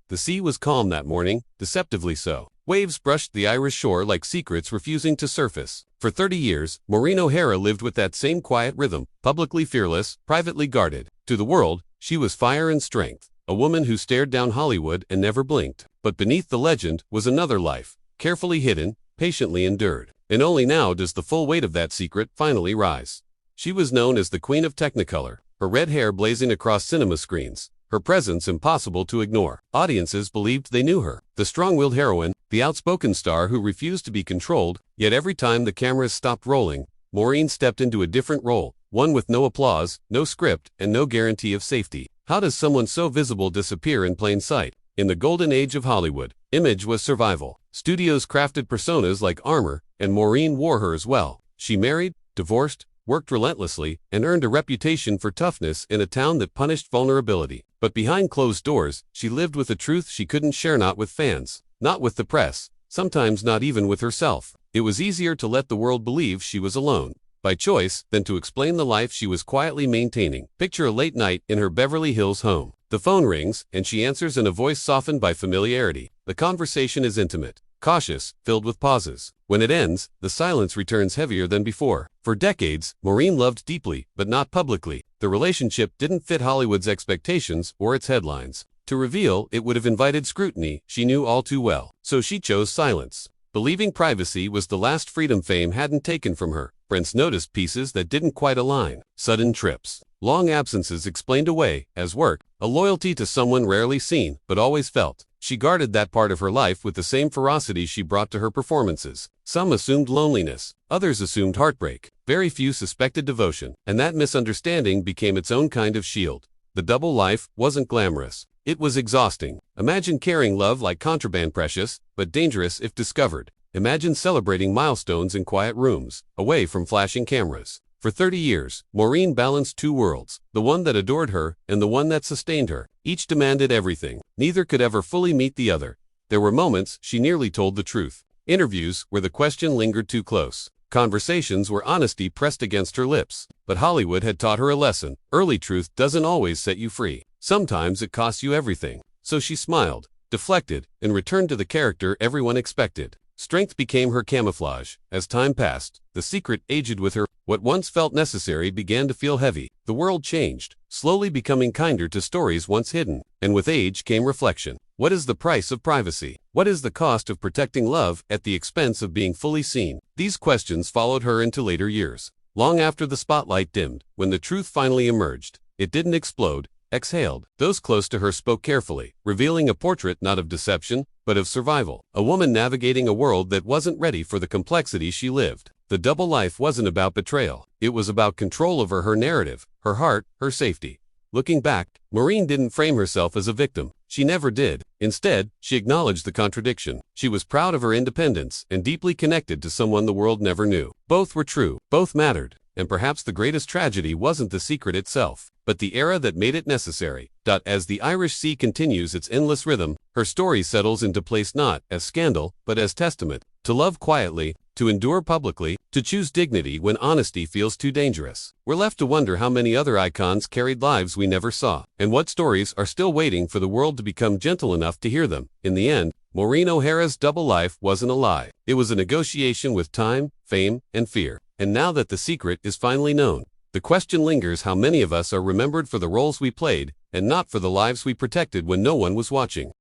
The sea was calm that morning, deceptively so. Waves brushed the Irish shore like secrets refusing to surface. For 30 years, Maureen O'Hara lived with that same quiet rhythm, publicly fearless, privately guarded. To the world, she was fire and strength, a woman who stared down Hollywood and never blinked. But beneath the legend was another life, carefully hidden, patiently endured. And only now does the full weight of that secret finally rise. She was known as the Queen of Technicolor, her red hair blazing across cinema screens, her presence impossible to ignore. Audiences believed they knew her, the strong-willed heroine, the outspoken star who refused to be controlled, yet every time the cameras stopped rolling, Maureen stepped into a different role, one with no applause, no script, and no guarantee of safety. How does someone so visible disappear in plain sight? In the golden age of Hollywood, image was survival. Studios crafted personas like armor, and Maureen wore her as well. She married, divorced, worked relentlessly, and earned a reputation for toughness in a town that punished vulnerability. But behind closed doors, she lived with a truth she couldn't share, not with fans, not with the press, sometimes not even with herself. It was easier to let the world believe she was alone, by choice, than to explain the life she was quietly maintaining. Picture a late night in her Beverly Hills home. The phone rings, and she answers in a voice softened by familiarity. The conversation is intimate, cautious, filled with pauses. When it ends, the silence returns heavier than before. For decades, Maureen loved deeply, but not publicly. The relationship didn't fit Hollywood's expectations or its headlines. To reveal it would have invited scrutiny, she knew all too well. So she chose silence, believing privacy was the last freedom fame hadn't taken from her. Friends noticed pieces that didn't quite align. Sudden trips, long absences explained away as work, a loyalty to someone rarely seen but always felt. She guarded that part of her life with the same ferocity she brought to her performances. Some assumed loneliness, others assumed heartbreak. Very few suspected devotion, and that misunderstanding became its own kind of shield. The double life wasn't glamorous. It was exhausting. Imagine carrying love like contraband, precious, but dangerous if discovered. Imagine celebrating milestones in quiet rooms, away from flashing cameras. For 30 years, Maureen balanced two worlds, the one that adored her and the one that sustained her. Each demanded everything. Neither could ever fully meet the other. There were moments she nearly told the truth. Interviews where the question lingered too close. Conversations where honesty pressed against her lips. But Hollywood had taught her a lesson. Early truth doesn't always set you free. Sometimes it costs you everything. So she smiled, deflected, and returned to the character everyone expected. Strength became her camouflage. As time passed, the secret aged with her. What once felt necessary began to feel heavy. The world changed, slowly becoming kinder to stories once hidden. And with age came reflection. What is the price of privacy? What is the cost of protecting love at the expense of being fully seen? These questions followed her into later years. Long after the spotlight dimmed, when the truth finally emerged, it didn't explode, exhaled. Those close to her spoke carefully, revealing a portrait not of deception, but of survival. A woman navigating a world that wasn't ready for the complexity she lived. The double life wasn't about betrayal. It was about control over her narrative, her heart, her safety. Looking back, Maureen didn't frame herself as a victim. She never did. Instead, she acknowledged the contradiction. She was proud of her independence and deeply connected to someone the world never knew. Both were true. Both mattered. And perhaps the greatest tragedy wasn't the secret itself, but the era that made it necessary. As the Irish Sea continues its endless rhythm, her story settles into place not as scandal, but as testament. To love quietly, to endure publicly, to choose dignity when honesty feels too dangerous. We're left to wonder how many other icons carried lives we never saw, and what stories are still waiting for the world to become gentle enough to hear them. In the end, Maureen O'Hara's double life wasn't a lie. It was a negotiation with time, fame, and fear. And now that the secret is finally known, the question lingers: how many of us are remembered for the roles we played, and not for the lives we protected when no one was watching?